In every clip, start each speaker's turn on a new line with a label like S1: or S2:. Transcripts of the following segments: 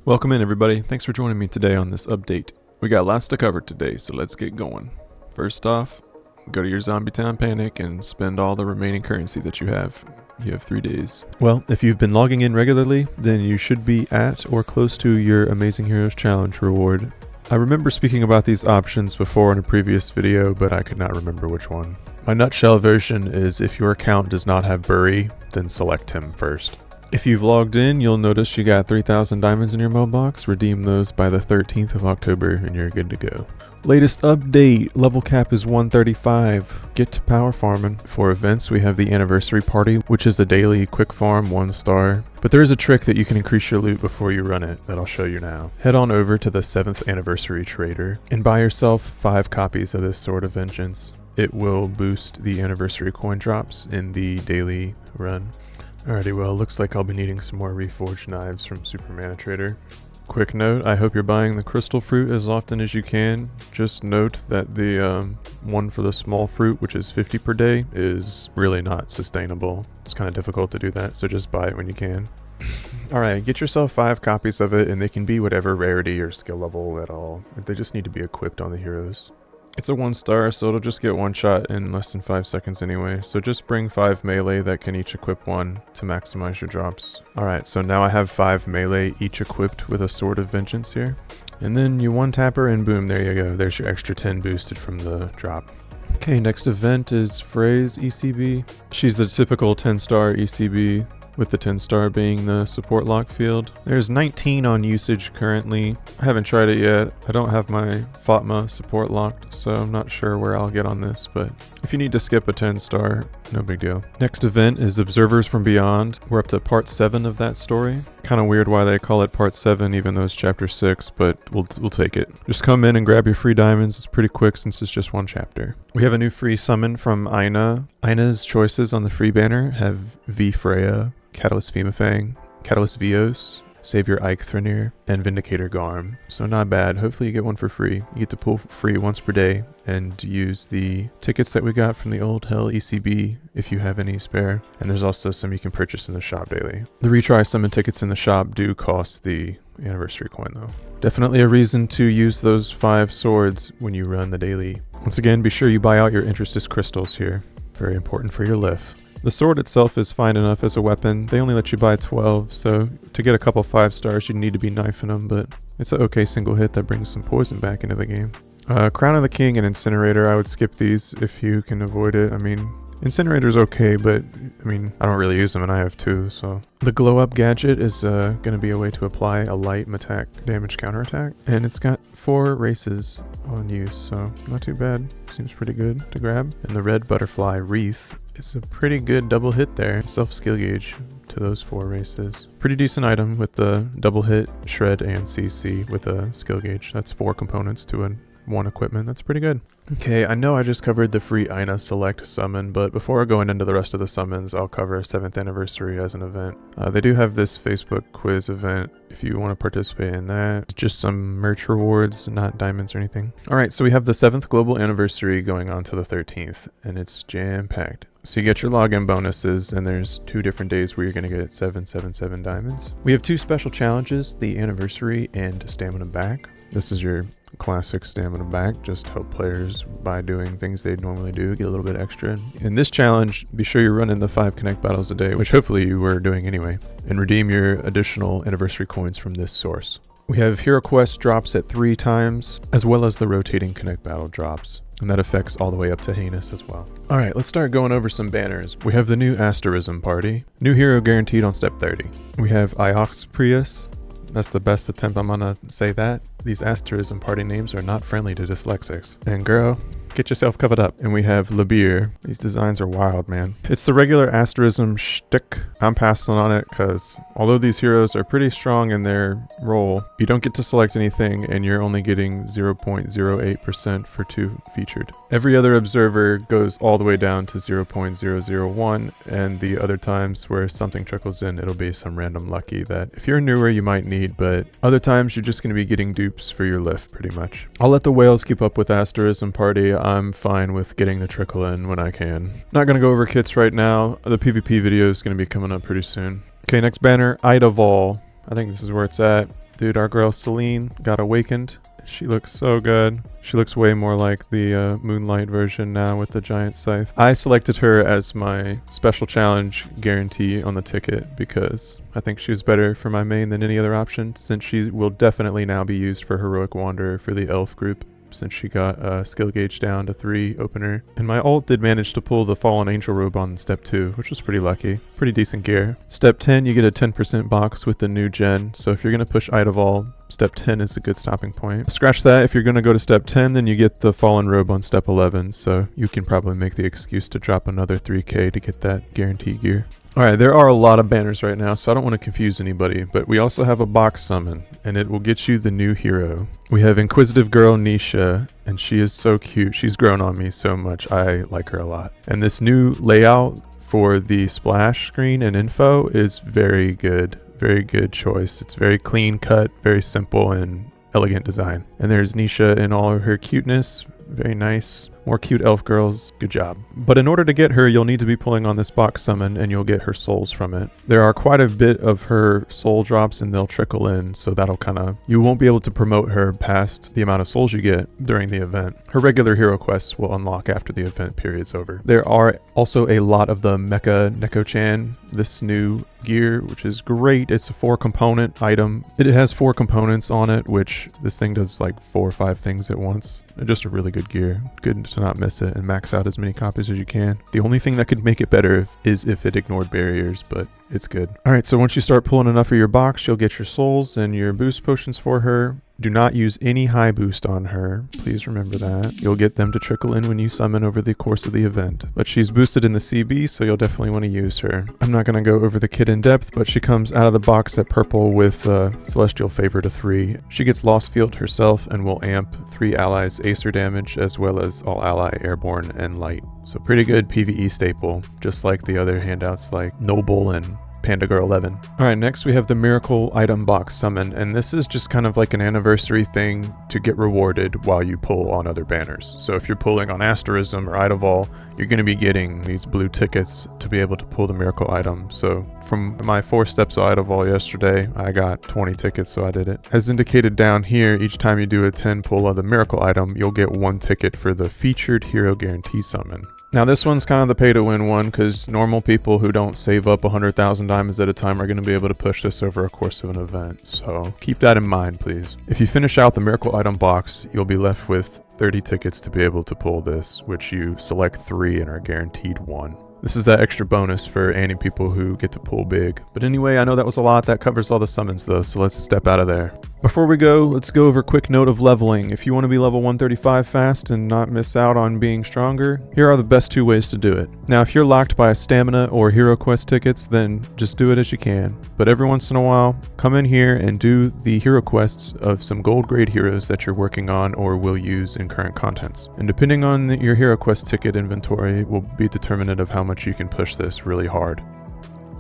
S1: Welcome in everybody, thanks for joining me today on this update. We got lots to cover today, so let's get going. First off, go to your Zombie Town Panic and spend all the remaining currency that you have. You have 3 days. Well, if you've been logging in regularly, then you should be at or close to your Amazing Heroes Challenge reward. I remember speaking about these options before in a previous video, but I could not remember which one. My nutshell version is if your account does not have Bury, then select him first. If you've logged in, you'll notice you got 3,000 diamonds in your mailbox. Redeem those by the 13th of October and you're good to go. Latest update, level cap is 135. Get to power farming. For events, we have the anniversary party, which is a daily quick farm 1 star. But there is a trick that you can increase your loot before you run it that I'll show you now. Head on over to the 7th anniversary trader and buy yourself 5 copies of this Sword of Vengeance. It will boost the anniversary coin drops in the daily run. Alrighty, well, looks like I'll be needing some more reforged knives from Superman Trader. Quick note, I hope you're buying the crystal fruit as often as you can. Just note that the one for the small fruit, which is 50 per day, is really not sustainable. It's kind of difficult to do that, so just buy it when you can. Alright, get yourself 5 copies of it, and they can be whatever rarity or skill level at all. They just need to be equipped on the heroes. It's a 1 star, so it'll just get 1 shot in less than 5 seconds anyway, so just bring 5 melee that can each equip 1 to maximize your drops. Alright, so now I have 5 melee each equipped with a Sword of Vengeance here. And then you 1-tap her and boom, there you go. There's your extra 10 boosted from the drop. Okay, next event is Frey's ECB. She's the typical 10-star ECB, with the 10-star being the support lock field. There's 19 on usage currently. I haven't tried it yet. I don't have my Fatma support locked, so I'm not sure where I'll get on this, but if you need to skip a 10-star, no big deal. Next event is Observers from Beyond. We're up to part 7 of that story. Kind of weird why they call it part 7 even though it's chapter 6, but we'll take it. Just come in and grab your free diamonds. It's pretty quick since it's just 1 chapter. We have a new free summon from Ina. Ina's choices on the free banner have V Freya, Catalyst Femifang, Catalyst Vios, Savior Ike Threnir, and Vindicator Garm. So not bad. Hopefully you get one for free. You get to pull free once per day and use the tickets that we got from the old Hell ECB if you have any spare. And there's also some you can purchase in the shop daily. The retry summon tickets in the shop do cost the anniversary coin though. Definitely a reason to use those 5 swords when you run the daily. Once again, be sure you buy out your Interstice crystals here. Very important for your lift. The sword itself is fine enough as a weapon. They only let you buy 12, so to get a couple 5 stars you need to be knifing them, but it's an okay single hit that brings some poison back into the game. Crown of the King and Incinerator, I would skip these if you can avoid it. I mean, Incinerator's okay, but I mean, I don't really use them and I have 2, so. The glow up gadget is going to be a way to apply a light attack damage counterattack, and it's got 4 races on use, so not too bad. Seems pretty good to grab. And the red butterfly wreath, it's a pretty good double hit there. Self skill gauge to those 4 races. Pretty decent item with the double hit, shred, and CC with a skill gauge. That's 4 components to 1 equipment. That's pretty good. Okay, I know I just covered the free Ina Select summon, but before going into the rest of the summons, I'll cover 7th anniversary as an event. They do have this Facebook quiz event if you want to participate in that. Just some merch rewards, not diamonds or anything. Alright, so we have the 7th global anniversary going on to the 13th, and it's jam-packed. So you get your login bonuses, and there's 2 different days where you're going to get 777 diamonds. We have 2 special challenges, the anniversary and stamina back. This is your classic stamina back, just help players by doing things they'd normally do, get a little bit extra. In this challenge, be sure you're running the 5 connect battles a day, which hopefully you were doing anyway, and redeem your additional anniversary coins from this source. We have Hero Quest drops at 3 times, as well as the rotating connect battle drops. And that affects all the way up to Heinous as well. Alright, let's start going over some banners. We have the new Asterism party. New hero guaranteed on step 30. We have Iox Prius. That's the best attempt I'm gonna say that. These Asterism party names are not friendly to dyslexics. And girl, get yourself covered up. And we have Labir. These designs are wild, man. It's the regular Asterism shtick. I'm passing on it because although these heroes are pretty strong in their role, you don't get to select anything and you're only getting 0.08% for 2 featured. Every other observer goes all the way down to 0.001, and the other times where something trickles in, it'll be some random lucky that if you're newer you might need, but other times you're just going to be getting dupes for your lift pretty much. I'll let the whales keep up with Asterism party. I'm fine with getting the trickle in when I can. Not going to go over kits right now. The PvP video is going to be coming up pretty soon. Okay, next banner, Idaval. I think this is where it's at. Dude, our girl Celine got awakened. She looks so good. She looks way more like the Moonlight version now with the giant scythe. I selected her as my special challenge guarantee on the ticket because I think she was better for my main than any other option, since she will definitely now be used for Heroic Wanderer for the elf group, since she got skill gauge down to 3 opener. And my ult did manage to pull the Fallen Angel robe on step 2, which was pretty lucky. Pretty decent gear. Step 10, you get a 10% box with the new gen, so if you're going to push Idaval, step 10 is a good stopping point. Scratch that, if you're going to go to step 10, then you get the Fallen robe on step 11, so you can probably make the excuse to drop another 3k to get that guaranteed gear. Alright, there are a lot of banners right now, so I don't want to confuse anybody, but we also have a box summon, and it will get you the new hero. We have Inquisitive Girl Nisha, and she is so cute. She's grown on me so much. I like her a lot. And this new layout for the splash screen and info is very good. Very good choice. It's very clean cut, very simple and elegant design. And there's Nisha in all of her cuteness. Very nice. More cute elf girls. Good job. But in order to get her, you'll need to be pulling on this box summon, and you'll get her souls from it. There are quite a bit of her soul drops, and they'll trickle in, so that'll you won't be able to promote her past the amount of souls you get during the event. Her regular hero quests will unlock after the event period's over. There are also a lot of the Mecha Neko-chan, this new gear, which is great. It's a 4-component item. It has 4 components on it, which this thing does like 4 or 5 things at once. Just a really good gear. Good to not miss it and max out as many copies as you can. The only thing that could make it better is if it ignored barriers, but it's good. Alright, so once you start pulling enough of your box, you'll get your souls and your boost potions for her. Do not use any high boost on her. Please remember that. You'll get them to trickle in when you summon over the course of the event. But she's boosted in the CB, so you'll definitely want to use her. I'm not going to go over the kit in depth, but she comes out of the box at purple with Celestial Favor to 3. She gets Lost Field herself and will amp 3 allies Acer damage, as well as all ally airborne and light. So pretty good PvE staple, just like the other handouts like Noble and Panda Girl 11. Alright, next we have the Miracle Item Box Summon, and this is just kind of like an anniversary thing to get rewarded while you pull on other banners. So if you're pulling on Asterism or Idaval, you're going to be getting these blue tickets to be able to pull the Miracle Item. So from my 4 steps of Idaval yesterday, I got 20 tickets, so I did it. As indicated down here, each time you do a 10 pull of the Miracle Item, you'll get 1 ticket for the Featured Hero Guarantee Summon. Now this one's kind of the pay to win one, because normal people who don't save up 100,000 diamonds at a time are going to be able to push this over a course of an event, so keep that in mind please. If you finish out the Miracle Item box, you'll be left with 30 tickets to be able to pull this, which you select 3 and are guaranteed 1. This is that extra bonus for any people who get to pull big. But anyway, I know that was a lot. That covers all the summons though, so let's step out of there. Before we go, let's go over a quick note of leveling. If you want to be level 135 fast and not miss out on being stronger, here are the best 2 ways to do it. Now, if you're locked by a stamina or hero quest tickets, then just do it as you can. But every once in a while, come in here and do the hero quests of some gold grade heroes that you're working on or will use in current contents. And depending on your hero quest ticket inventory will be determinant of how much you can push this really hard.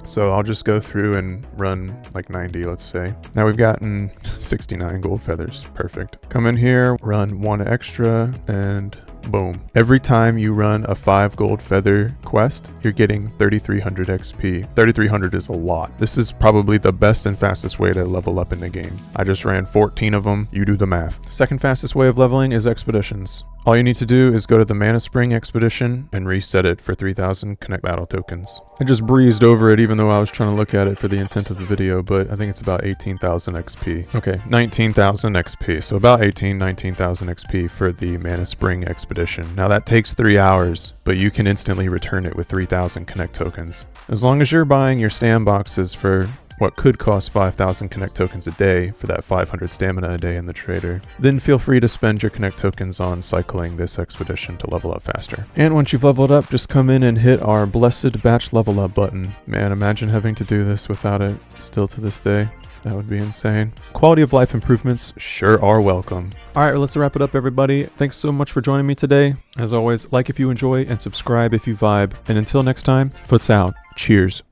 S1: So I'll just go through and run like 90, let's say. Now we've gotten 69 gold feathers. Perfect. Come in here, run 1 extra, and boom. Every time you run a 5 gold feather quest, you're getting 3,300 XP. 3,300 is a lot. This is probably the best and fastest way to level up in the game. I just ran 14 of them. You do the math. Second fastest way of leveling is expeditions. All you need to do is go to the Mana Spring expedition and reset it for 3,000 Connect Battle tokens. I just breezed over it even though I was trying to look at it for the intent of the video, but I think it's about 18,000 XP. Okay, 19,000 XP. So about 19,000 XP for the Mana Spring expedition. Now that takes 3 hours, but you can instantly return it with 3,000 Connect tokens. As long as you're buying your stam boxes for what could cost 5,000 Connect tokens a day for that 500 stamina a day in the trader, then feel free to spend your Connect tokens on cycling this expedition to level up faster. And once you've leveled up, just come in and hit our blessed batch level up button. Man, imagine having to do this without it still to this day. That would be insane. Quality of life improvements sure are welcome. Alright, well, let's wrap it up, everybody. Thanks so much for joining me today. As always, like if you enjoy and subscribe if you vibe. And until next time, foots out. Cheers.